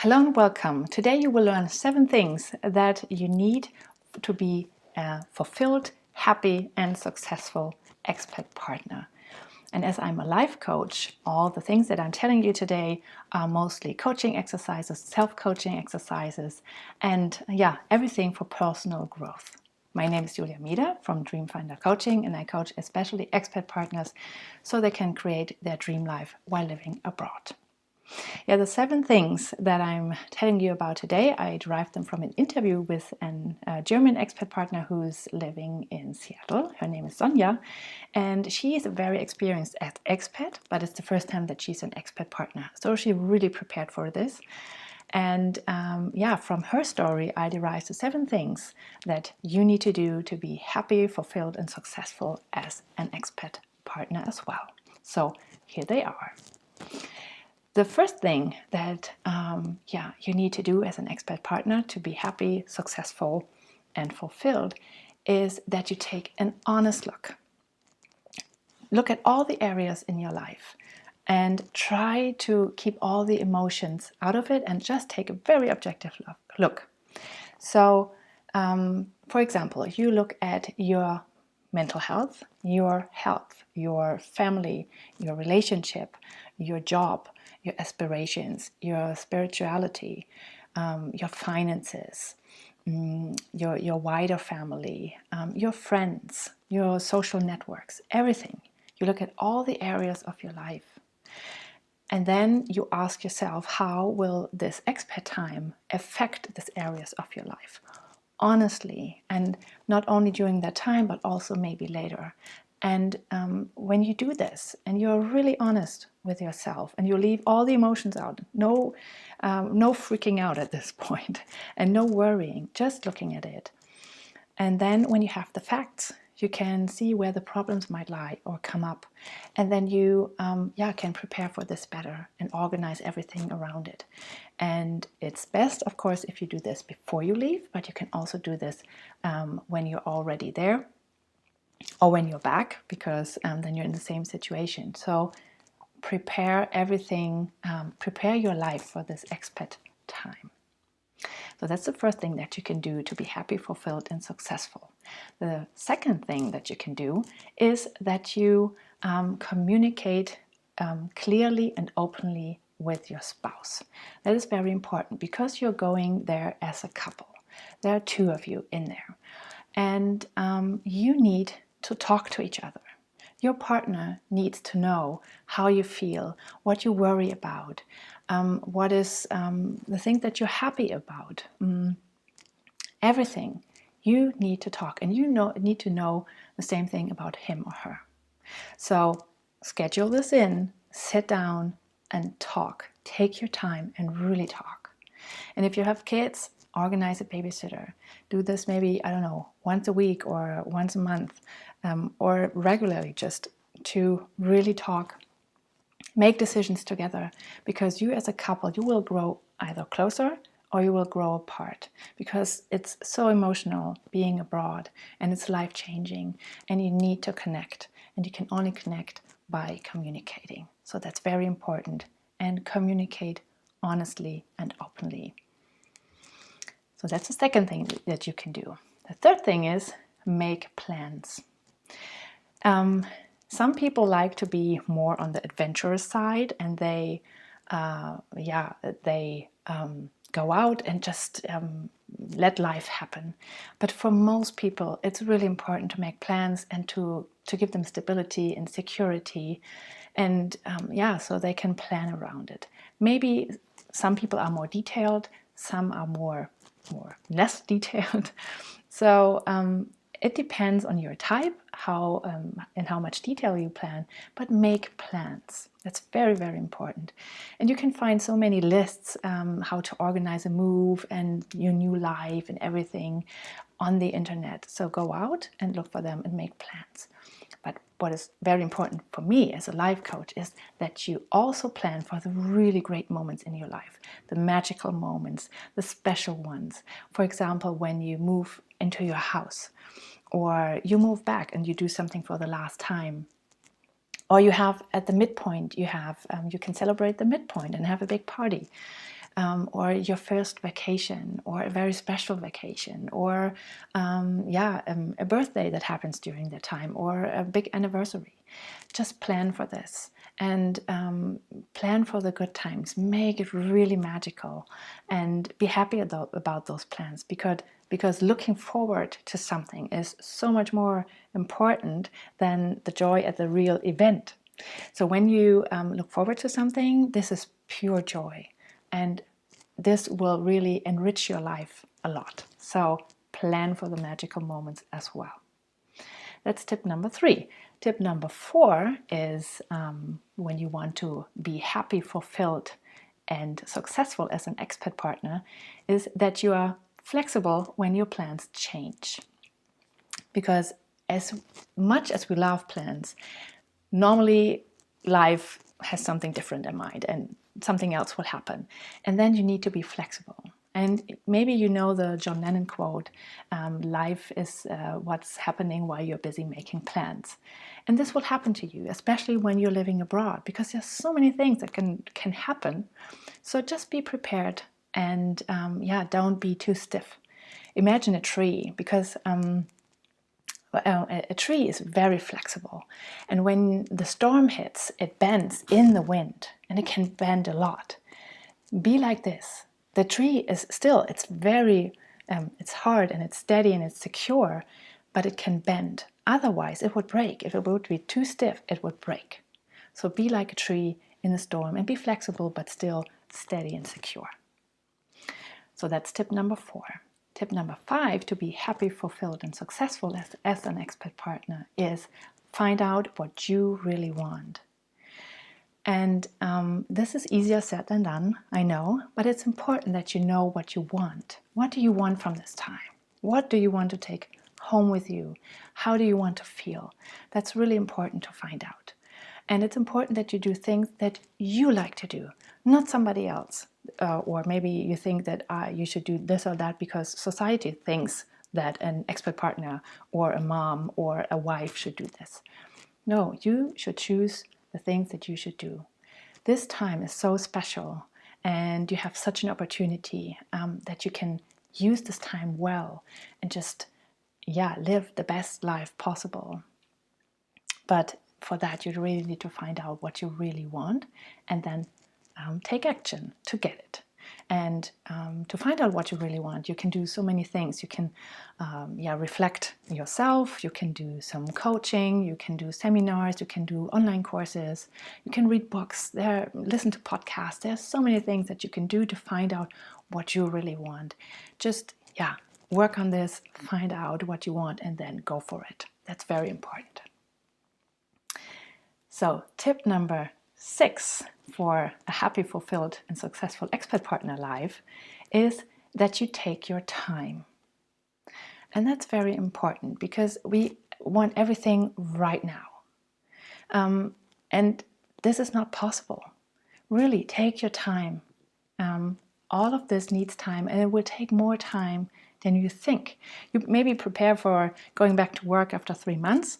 Hello and welcome. Today you will learn 7 things that you need to be a fulfilled, happy and successful expat partner. And as I'm a life coach, all the things that I'm telling you today are mostly coaching exercises, self-coaching exercises, and everything for personal growth. My name is Julia Mieder from Dream Finder Coaching, and I coach especially expat partners so they can create their dream life while living abroad. The 7 things that I'm telling you about today, I derived them from an interview with a German expat partner who's living in Seattle. Her name is Sonja, and she is a very experienced expat, but it's the first time that she's an expat partner. So she really prepared for this. And from her story, I derived the 7 things that you need to do to be happy, fulfilled, and successful as an expat partner as well. So here they are. The first thing that you need to do as an expat partner to be happy, successful, and fulfilled is that you take an honest look. Look at all the areas in your life and try to keep all the emotions out of it and just take a very objective look. So, for example, you look at your mental health, your family, your relationship, your job, your aspirations, your spirituality, your finances, your wider family, your friends, your social networks, everything. You look at all the areas of your life. And then you ask yourself, how will this expat time affect these areas of your life? Honestly, and not only during that time, but also maybe later. And when you do this and you're really honest with yourself and you leave all the emotions out, no freaking out at this point and no worrying, just looking at it. And then when you have the facts, you can see where the problems might lie or come up. And then you can prepare for this better and organize everything around it. And it's best, of course, if you do this before you leave, but you can also do this when you're already there or when you're back, because then you're in the same situation. So prepare everything, prepare your life for this expat time. So that's the first thing that you can do to be happy, fulfilled, and successful. The second thing that you can do is that you communicate clearly and openly with your spouse. That is very important because you're going there as a couple. There are 2 of you in there. And you need to talk to each other. Your partner needs to know how you feel, what you worry about, what is the thing that you're happy about. Everything. You need to talk, and you need to know the same thing about him or her. So schedule this in, sit down and talk. Take your time and really talk. And if you have kids, organize a babysitter. Do this maybe, once a week or once a month, or regularly, just to really talk, make decisions together, because you as a couple, you will grow either closer or you will grow apart, because it's so emotional being abroad and it's life-changing and you need to connect, and you can only connect by communicating. So that's very important, and communicate honestly and openly. So that's the second thing that you can do. The third thing is make plans. Some people like to be more on the adventurous side, and they go out and just let life happen. But for most people, it's really important to make plans and to give them stability and security, and so they can plan around it. Maybe some people are more detailed, some are more less detailed. So it depends on your type, and how much detail you plan, but make plans. That's very, very important. And you can find so many lists how to organize a move and your new life and everything on the internet. So go out and look for them and make plans. But what is very important for me as a life coach is that you also plan for the really great moments in your life, the magical moments, the special ones. For example, when you move into your house, or you move back and you do something for the last time, or you have at the midpoint, you can celebrate the midpoint and have a big party. or your first vacation, or a very special vacation, or a birthday that happens during that time, or a big anniversary. Just plan for this, and plan for the good times. Make it really magical, and be happy about those plans, because looking forward to something is so much more important than the joy at the real event. So when you look forward to something, this is pure joy, and this will really enrich your life a lot. So plan for the magical moments as well. That's tip number 3. Tip number 4 is when you want to be happy, fulfilled, and successful as an expat partner, is that you are flexible when your plans change. Because as much as we love plans, normally life has something different in mind and something else will happen. And then you need to be flexible. And maybe you know the John Lennon quote, life is what's happening while you're busy making plans. And this will happen to you, especially when you're living abroad, because there's so many things that can happen. So just be prepared, and don't be too stiff. Imagine a tree, because a tree is very flexible, and when the storm hits, it bends in the wind, and it can bend a lot. Be like this. The tree is still, it's very, it's hard and it's steady and it's secure, but it can bend. Otherwise, it would break. If it would be too stiff, it would break. So be like a tree in the storm, and be flexible, but still steady and secure. So that's tip number 4. Tip number 5, to be happy, fulfilled, and successful as an expat partner, is find out what you really want. And this is easier said than done, I know, but it's important that you know what you want. What do you want from this time? What do you want to take home with you? How do you want to feel? That's really important to find out. And it's important that you do things that you like to do, not somebody else. Or maybe you think that you should do this or that because society thinks that an expat partner or a mom or a wife should do this. No, you should choose the things that you should do. This time is so special, and you have such an opportunity that you can use this time well and just live the best life possible. But for that, you really need to find out what you really want, and then take action to get it. And to find out what you really want, you can do so many things. You can reflect yourself, you can do some coaching, you can do seminars, you can do online courses, you can read books, listen to podcasts. There's so many things that you can do to find out what you really want. Just work on this, find out what you want, and then go for it. That's very important. So tip number 6 for a happy, fulfilled, and successful expat partner life is that you take your time. And that's very important, because we want everything right now. And this is not possible. Really, take your time. All of this needs time, and it will take more time than you think. You maybe prepare for going back to work after 3 months,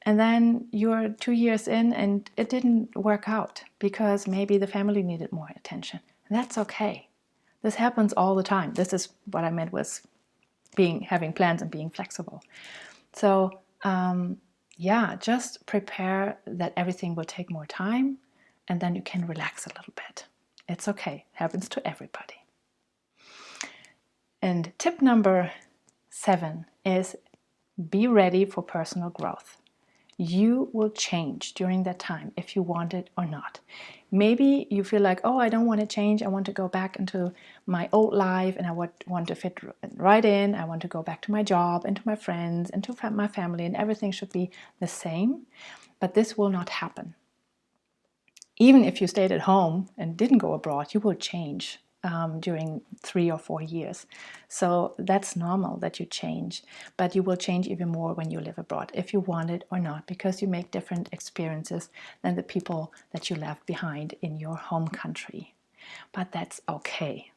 and then you're 2 years in and it didn't work out because maybe the family needed more attention. And that's okay. This happens all the time. This is what I meant with having plans and being flexible. So just prepare that everything will take more time, and then you can relax a little bit. It's okay. It happens to everybody. And tip number 7 is be ready for personal growth. You will change during that time if you want it or not. Maybe you feel like, I don't want to change. I want to go back into my old life, and I want to fit right in. I want to go back to my job and to my friends and to my family, and everything should be the same. But this will not happen. Even if you stayed at home and didn't go abroad, you will change during 3 or 4 years. So that's normal that you change, but you will change even more when you live abroad, if you want it or not, because you make different experiences than the people that you left behind in your home country. But that's okay.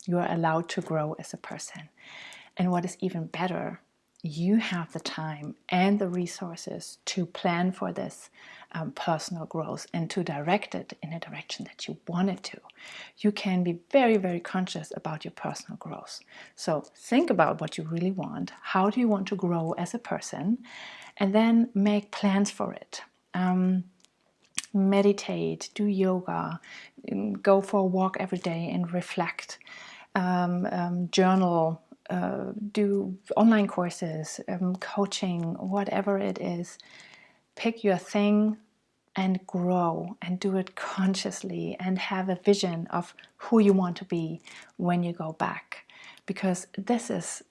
You are allowed to grow as a person. And what is even better you have the time and the resources to plan for this personal growth and to direct it in a direction that you want it to. You can be very, very conscious about your personal growth. So think about what you really want. How do you want to grow as a person? And then make plans for it. Meditate, do yoga, go for a walk every day and reflect, journal, do online courses, coaching, whatever it is. Pick your thing and grow and do it consciously and have a vision of who you want to be when you go back. Because this is,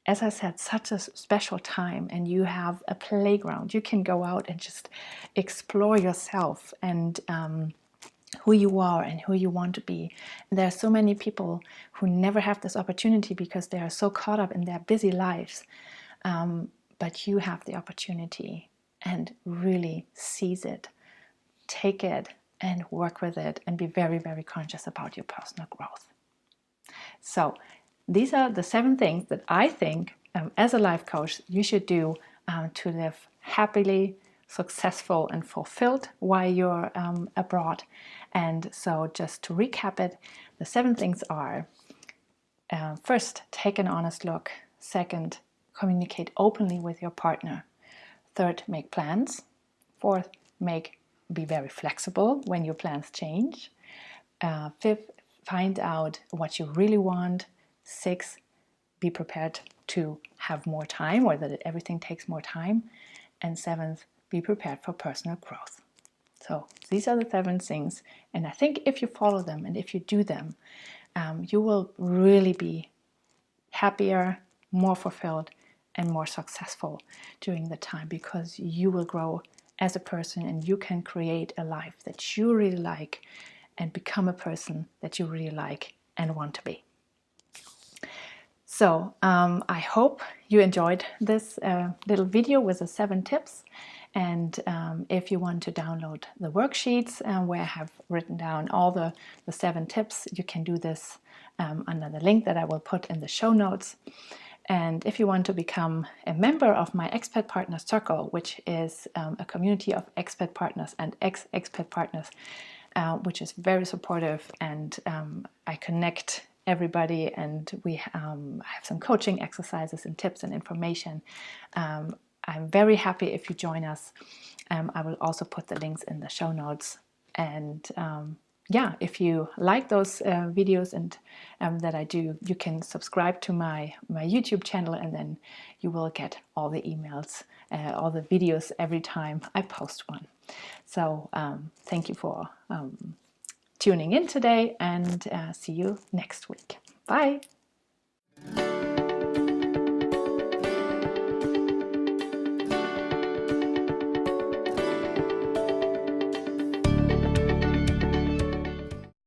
as I said, such a special time, and you have a playground. You can go out and just explore yourself and who you are and who you want to be. And there are so many people who never have this opportunity because they are so caught up in their busy lives. But you have the opportunity, and really seize it, take it, and work with it, and be very, very conscious about your personal growth. So these are the 7 things that I think as a life coach you should do to live happily, successful, and fulfilled while you're abroad. And so just to recap it, the 7 things are: first, take an honest look. Second, communicate openly with your partner. Third, make plans. Fourth, be very flexible when your plans change. Fifth, find out what you really want. 6, be prepared to have more time, or that everything takes more time. And 7th, be prepared for personal growth. So these are the 7 things, and I think if you follow them and if you do them, you will really be happier, more fulfilled, and more successful during the time, because you will grow as a person and you can create a life that you really like and become a person that you really like and want to be. So I hope you enjoyed this little video with the 7 tips. And if you want to download the worksheets where I have written down all the 7 tips, you can do this under the link that I will put in the show notes. And if you want to become a member of my Expat Partner Circle, which is a community of expat partners and ex-expat partners, which is very supportive, and I connect everybody, and we have some coaching exercises and tips and information. I'm very happy if you join us. I will also put the links in the show notes. And yeah, if you like those videos and that I do, you can subscribe to my YouTube channel, and then you will get all the emails, all the videos every time I post one. So thank you for tuning in today, and see you next week. Bye.